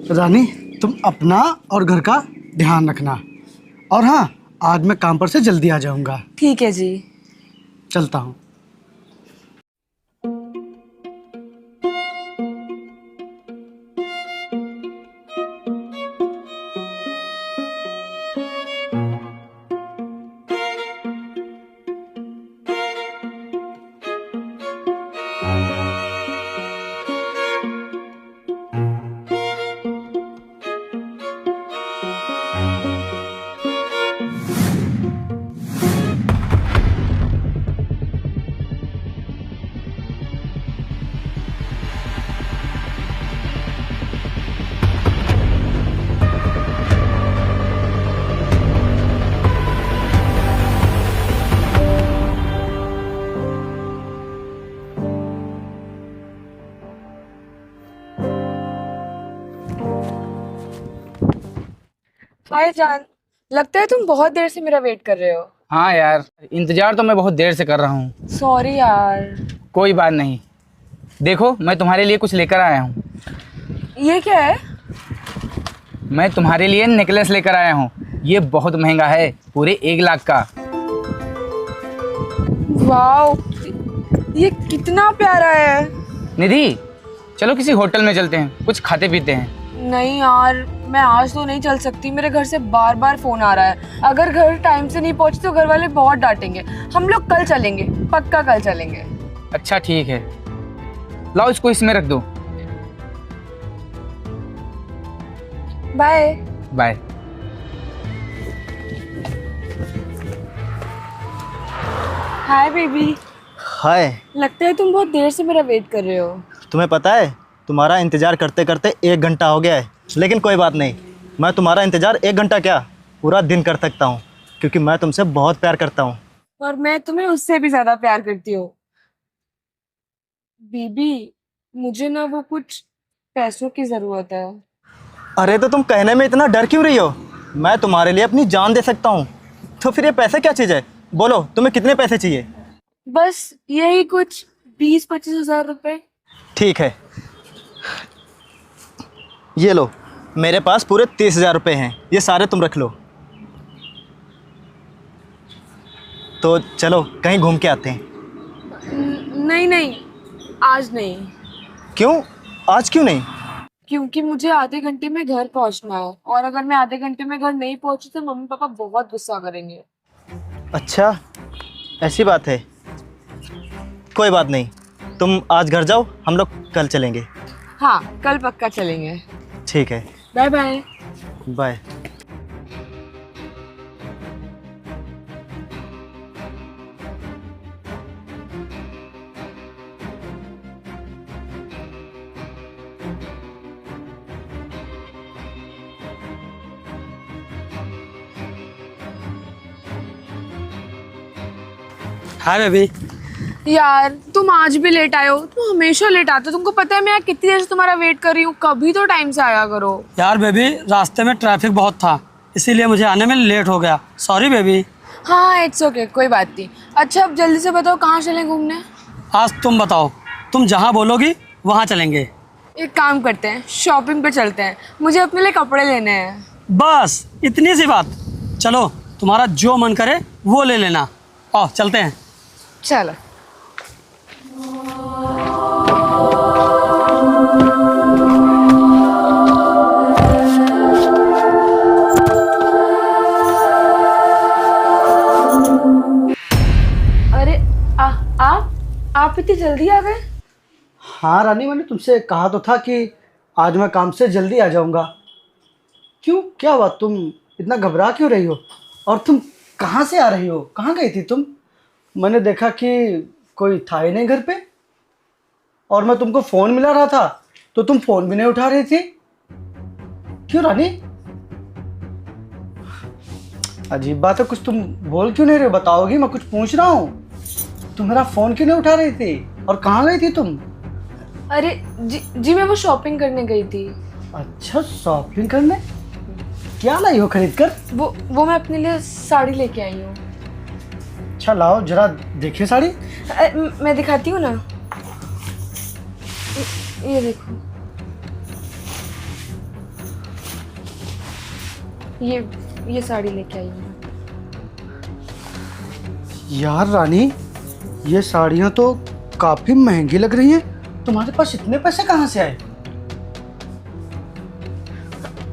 रानी, तुम अपना और घर का ध्यान रखना। और हाँ, आज मैं काम पर से जल्दी आ जाऊंगा। ठीक है जी। चलता हूँ। हाय जान, लगता है तुम बहुत देर से मेरा वेट कर रहे हो। हाँ यार, इंतजार तो मैं बहुत देर से कर रहा हूँ। सॉरी यार। कोई बात नहीं। देखो, मैं तुम्हारे लिए कुछ लेकर आया हूँ। ये क्या है? मैं तुम्हारे लिए नेकलेस लेकर आया हूँ। ये बहुत महंगा है, पूरे 1 लाख का। वाओ, ये कितना प्यारा है। निधि, चलो किसी होटल में चलते हैं, कुछ खाते पीते हैं। नहीं यार, मैं आज तो नहीं चल सकती। मेरे घर से बार बार फोन आ रहा है। अगर घर टाइम से नहीं पहुंचे तो घर वाले बहुत डांटेंगे। हम लोग कल चलेंगे, पक्का कल चलेंगे। अच्छा ठीक है, लाओ इसको इसमें रख दो। Bye. Bye. Hi baby. Hi. लगता है तुम बहुत देर से मेरा वेट कर रहे हो। तुम्हें पता है, तुम्हारा इंतज़ार करते करते 1 घंटा हो गया है। लेकिन कोई बात नहीं, मैं तुम्हारा इंतज़ार 1 घंटा क्या, पूरा दिन कर सकता हूँ, क्योंकि मैं तुमसे बहुत प्यार करता हूँ। और मैं तुम्हें उससे भी ज्यादा प्यार करती हूँ। बीबी, मुझे ना वो कुछ पैसों की जरूरत है। अरे तो तुम कहने में इतना डर क्यों रही हो? मैं तुम्हारे लिए अपनी जान दे सकता हूँ। तो फिर ये पैसे क्या चीज़ है? बोलो, तुम्हें कितने पैसे चाहिए? बस यही कुछ 20-25 हजार रुपए। ठीक है, ये लो, मेरे पास पूरे 30,000 रुपये हैं। ये सारे तुम रख लो। तो चलो कहीं घूम के आते हैं। नहीं नहीं, आज नहीं। क्यों? आज क्यों नहीं? क्योंकि मुझे आधे घंटे में घर पहुंचना है, और अगर मैं आधे घंटे में घर नहीं पहुंची तो मम्मी पापा बहुत गुस्सा करेंगे। अच्छा, ऐसी बात है। कोई बात नहीं, तुम आज घर जाओ, हम लोग कल चलेंगे। हाँ, कल पक्का चलेंगे। ठीक है, bye bye. Bye. Hi baby. यार तुम आज भी लेट आए हो। तुम हमेशा लेट आते हो। तुमको पता है मैं कितनी देर से तुम्हारा वेट कर रही हूँ। कभी तो टाइम से आया करो। यार बेबी, रास्ते में ट्रैफिक बहुत था, इसीलिए मुझे आने में लेट हो गया। Sorry baby. हाँ इट्स ओके, कोई बात नहीं। अच्छा अब जल्दी से बताओ कहाँ चलें घूमने। आज तुम बताओ, तुम जहाँ बोलोगी वहाँ चलेंगे। एक काम करते हैं, शॉपिंग पे चलते हैं। मुझे अपने लिए कपड़े लेने हैं। बस इतनी सी बात। चलो, तुम्हारा जो मन करे वो ले लेना। आओ चलते हैं। चलो। अरे आप इतनी जल्दी आ गए? हाँ रानी, मैंने तुमसे कहा तो था कि आज मैं काम से जल्दी आ जाऊंगा। क्यों, क्या हुआ? तुम इतना घबरा क्यों रही हो? और तुम कहाँ से आ रही हो? कहाँ गई थी तुम? मैंने देखा कि कोई था ही नहीं घर पे, और मैं तुमको फ़ोन मिला रहा था तो तुम फ़ोन भी नहीं उठा रही थी। क्यों रानी? अजीब बात है, कुछ तुम बोल क्यों नहीं रहे हो? बताओगी? मैं कुछ पूछ रहा हूँ। तुम मेरा फ़ोन क्यों नहीं उठा रही थी? और कहाँ गई थी तुम? अरे जी मैं वो शॉपिंग करने गई थी। अच्छा, शॉपिंग करने? क्या लाई हो खरीद कर? वो मैं अपने लिए साड़ी लेके आई हूँ। अच्छा लाओ जरा देखिए साड़ी। मैं दिखाती हूँ ना। ये देखो। ये साड़ी लेके आई हूँ। यार रानी, ये साड़ियाँ तो काफ़ी महंगी लग रही हैं। तुम्हारे पास इतने पैसे कहाँ से आए?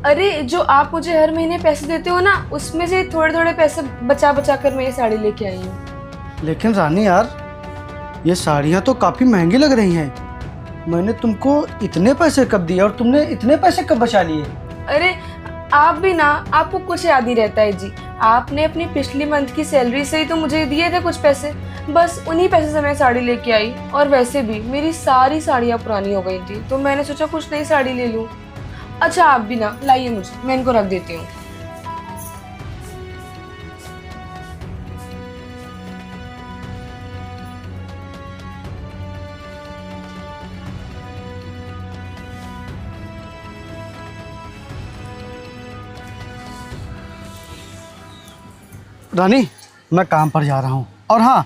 अरे जो आप मुझे हर महीने पैसे देते हो ना, उसमें से थोड़े थोड़े पैसे बचा बचा कर मैं ये साड़ी लेके आई हूँ। लेकिन रानी यार, ये साड़ियाँ तो काफ़ी महंगी लग रही हैं। मैंने तुमको इतने पैसे कब दिए और तुमने इतने पैसे कब बचा लिए? अरे आप भी ना, आपको कुछ याद नहीं रहता है जी। आपने अपनी पिछली मंथ की सैलरी से ही तो मुझे दिए थे कुछ पैसे, बस उन्हीं पैसे से मैं साड़ी लेके आई। और वैसे भी मेरी सारी साड़ियाँ पुरानी हो गई थी, तो मैंने सोचा कुछ नई साड़ी ले लूँ। अच्छा आप भी ना, लाइए मुझे, मैं इनको रख देती हूँ। रानी, मैं काम पर जा रहा हूँ और हाँ,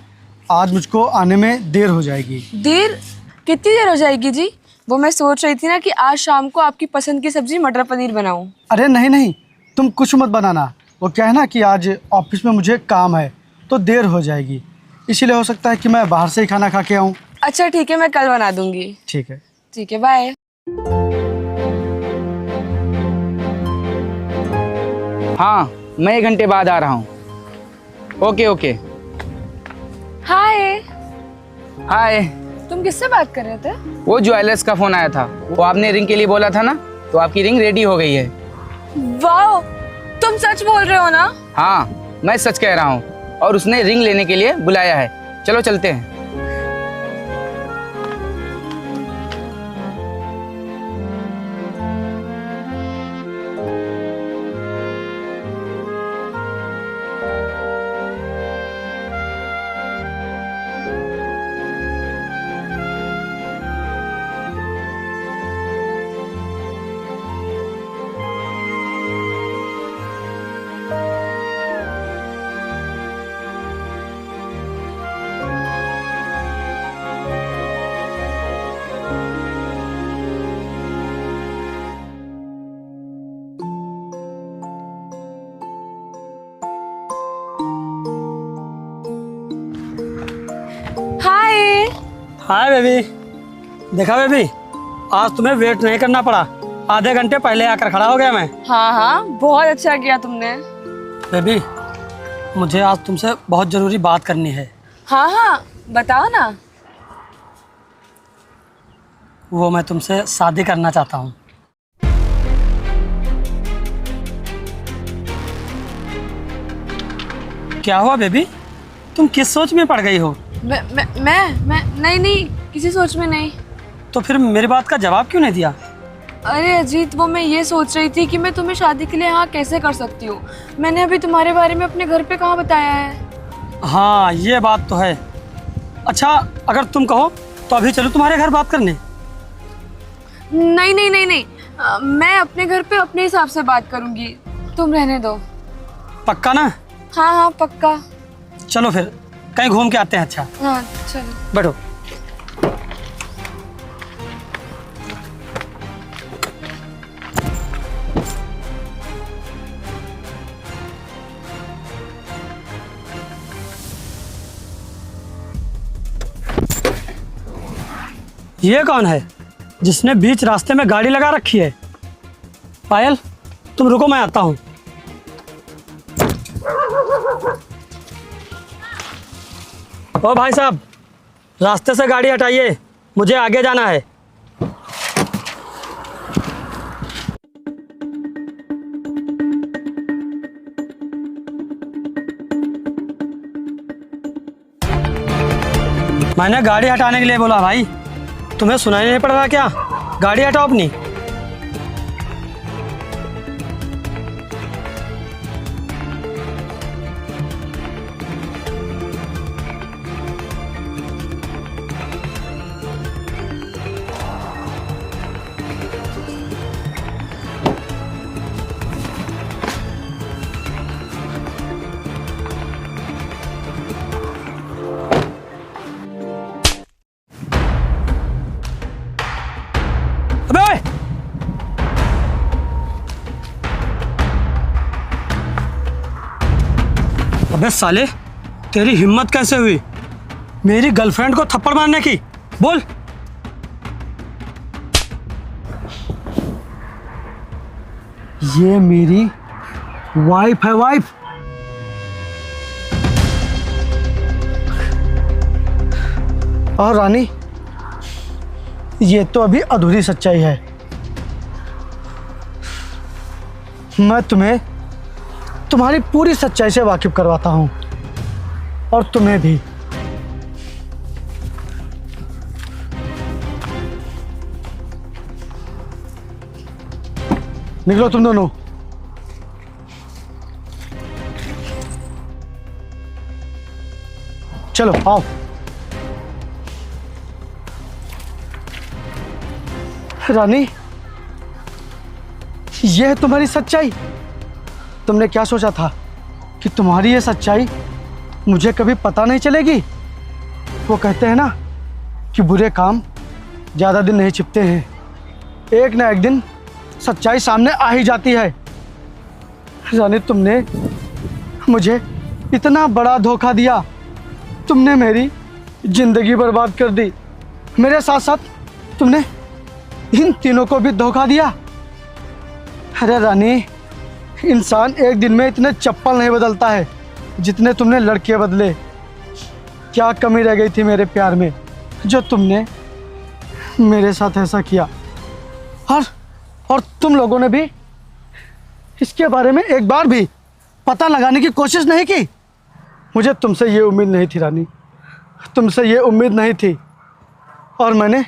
आज मुझको आने में देर हो जाएगी। देर? कितनी देर हो जाएगी जी? वो मैं सोच रही थी ना कि आज शाम को आपकी पसंद की सब्जी मटर पनीर बनाऊं। अरे नहीं नहीं, तुम कुछ मत बनाना। वो क्या है ना कि आज ऑफिस में मुझे काम है तो देर हो जाएगी, इसीलिए हो सकता है कि मैं बाहर से ही खाना खा के आऊँ। अच्छा ठीक है, मैं कल बना दूंगी। ठीक है। ठीक है, बाय। हाँ, मैं 1 घंटे बाद आ रहा हूँ। Okay okay. Hi, hi. तुम किससे बात कर रहे थे? वो ज्वेलर्स का फ़ोन आया था, वो आपने रिंग के लिए बोला था ना, तो आपकी रिंग रेडी हो गई है। वाओ, तुम सच बोल रहे हो ना? हाँ, मैं सच कह रहा हूँ, और उसने रिंग लेने के लिए बुलाया है। चलो चलते हैं। हाय। Hi baby. देखा बेबी, आज तुम्हें वेट नहीं करना पड़ा, आधे घंटे पहले आकर खड़ा हो गया मैं। हाँ हाँ, बहुत अच्छा किया तुमने। बेबी, मुझे आज तुमसे बहुत ज़रूरी बात करनी है। हाँ हाँ, बताओ ना। वो मैं तुमसे शादी करना चाहता हूँ। क्या हुआ बेबी, तुम किस सोच में पड़ गई हो? मैं नहीं, किसी सोच में नहीं। तो फिर मेरी बात का जवाब क्यों नहीं दिया? अरे अजीत, वो मैं ये सोच रही थी कि मैं तुम्हें शादी के लिए हाँ कैसे कर सकती हूँ। मैंने अभी तुम्हारे बारे में अपने घर पे कहाँ बताया है। हाँ, ये बात तो है। अच्छा, अगर तुम कहो तो अभी चलो तुम्हारे घर बात करने। नहीं नहीं नहीं नहीं, मैं अपने घर पे अपने हिसाब से बात करूँगी, तुम रहने दो। पक्का ना? हाँ हाँ पक्का। चलो फिर कहीं घूम के आते हैं। अच्छा हाँ चलो। बैठो। ये कौन है जिसने बीच रास्ते में गाड़ी लगा रखी है? पायल, तुम रुको, मैं आता हूँ। ओ भाई साहब, रास्ते से गाड़ी हटाइए, मुझे आगे जाना है। मैंने गाड़ी हटाने के लिए बोला भाई, तुम्हें सुनाई नहीं पड़ रहा क्या? गाड़ी हटाओ अपनी। अबे अबे साले, तेरी हिम्मत कैसे हुई मेरी गर्लफ्रेंड को थप्पड़ मारने की? बोल। ये मेरी वाइफ है, वाइफ। और रानी, ये तो अभी अधूरी सच्चाई है। मैं तुम्हें तुम्हारी पूरी सच्चाई से वाकिफ करवाता हूं, और तुम्हें भी। निकलो तुम दोनों। चलो आओ। रानी, यह है तुम्हारी सच्चाई। तुमने क्या सोचा था कि तुम्हारी ये सच्चाई मुझे कभी पता नहीं चलेगी? वो कहते हैं ना कि बुरे काम ज़्यादा दिन नहीं छिपते हैं, एक ना एक दिन सच्चाई सामने आ ही जाती है। रानी, तुमने मुझे इतना बड़ा धोखा दिया। तुमने मेरी जिंदगी बर्बाद कर दी। मेरे साथ साथ तुमने इन तीनों को भी धोखा दिया। अरे रानी, इंसान एक दिन में इतने चप्पल नहीं बदलता है जितने तुमने लड़के बदले। क्या कमी रह गई थी मेरे प्यार में जो तुमने मेरे साथ ऐसा किया? और तुम लोगों ने भी इसके बारे में एक बार भी पता लगाने की कोशिश नहीं की। मुझे तुमसे ये उम्मीद नहीं थी रानी, तुमसे ये उम्मीद नहीं थी। और मैंने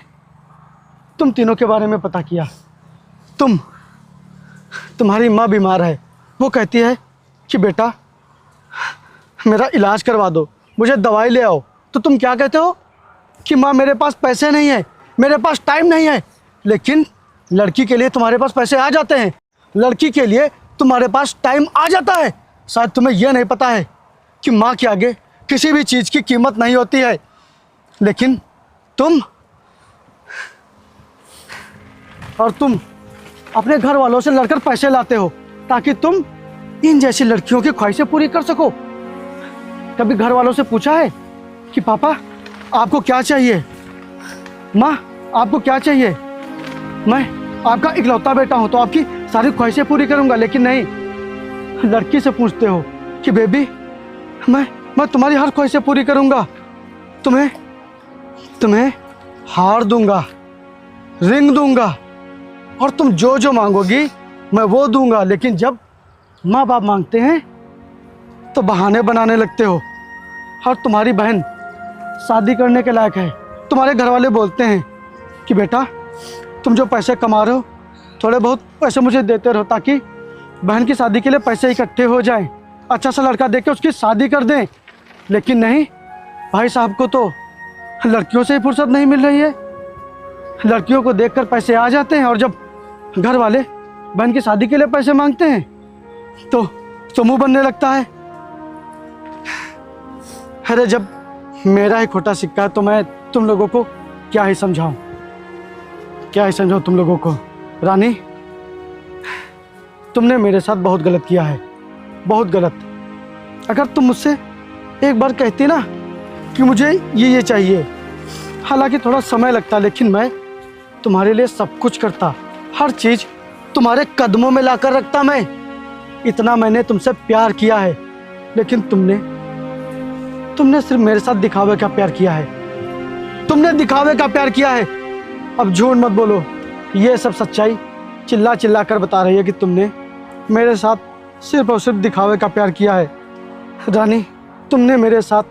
तुम तीनों के बारे में पता किया। तुम्हारी माँ बीमार है। वो कहती है कि बेटा मेरा इलाज करवा दो, मुझे दवाई ले आओ। तो तुम क्या कहते हो कि माँ मेरे पास पैसे नहीं है, मेरे पास टाइम नहीं है। लेकिन लड़की के लिए तुम्हारे पास पैसे आ जाते हैं, लड़की के लिए तुम्हारे पास टाइम आ जाता है। शायद तुम्हें यह नहीं पता है कि माँ के आगे किसी भी चीज़ की कीमत नहीं होती है। लेकिन तुम अपने घर वालों से लड़कर पैसे लाते हो ताकि तुम इन जैसी लड़कियों की ख्वाहिशें पूरी कर सको। कभी घर वालों से पूछा है कि पापा आपको क्या चाहिए, माँ आपको क्या चाहिए? मैं आपका इकलौता बेटा हूँ तो आपकी सारी ख्वाहिशें पूरी करूँगा। लेकिन नहीं, लड़की से पूछते हो कि बेबी मैं तुम्हारी हर ख्वाहिशें पूरी करूँगा, तुम्हें हार दूँगा, रिंग दूँगा, और तुम जो जो मांगोगी मैं वो दूँगा। लेकिन जब माँ बाप मांगते हैं तो बहाने बनाने लगते हो। और तुम्हारी बहन शादी करने के लायक है। तुम्हारे घर वाले बोलते हैं कि बेटा तुम जो पैसे कमा रहे हो थोड़े बहुत पैसे मुझे देते रहो ताकि बहन की शादी के लिए पैसे इकट्ठे हो जाएं, अच्छा सा लड़का देख के उसकी शादी कर दें। लेकिन नहीं, भाई साहब को तो लड़कियों से ही फुर्सत नहीं मिल रही है। लड़कियों को देखकर पैसे आ जाते हैं, और जब घर वाले बहन की शादी के लिए पैसे मांगते हैं तो मुंह बनने लगता है। अरे जब मेरा ही खोटा सिक्का है तो मैं तुम लोगों को क्या ही समझाऊं तुम लोगों को। रानी, तुमने मेरे साथ बहुत गलत किया है, बहुत गलत। अगर तुम मुझसे एक बार कहती ना कि मुझे ये चाहिए, हालांकि थोड़ा समय लगता, लेकिन मैं तुम्हारे लिए सब कुछ करता, हर चीज़ तुम्हारे कदमों में लाकर रखता। मैं इतना मैंने तुमसे प्यार किया है, लेकिन तुमने सिर्फ मेरे साथ दिखावे का प्यार किया है। तुमने दिखावे का प्यार किया है। अब झूठ मत बोलो, ये सब सच्चाई चिल्ला चिल्ला कर बता रही है कि तुमने मेरे साथ सिर्फ और सिर्फ दिखावे का प्यार किया है। रानी, तुमने मेरे साथ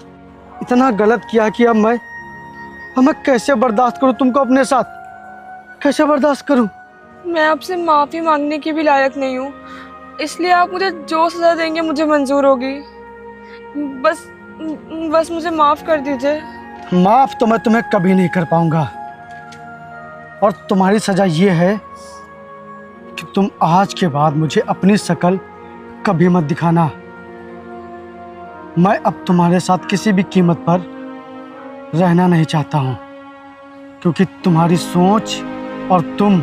इतना गलत किया कि अब मैं कैसे बर्दाश्त करूं तुमको अपने साथ, कैसे बर्दाश्त करूं? मैं आपसे माफ़ी मांगने की भी लायक नहीं हूँ, इसलिए आप मुझे जो सज़ा देंगे मुझे मंजूर होगी। बस मुझे माफ़ कर दीजिए। माफ़ तो मैं तुम्हें कभी नहीं कर पाऊंगा, और तुम्हारी सज़ा ये है कि तुम आज के बाद मुझे अपनी शक्ल कभी मत दिखाना। मैं अब तुम्हारे साथ किसी भी कीमत पर रहना नहीं चाहता हूँ, क्योंकि तुम्हारी सोच और तुम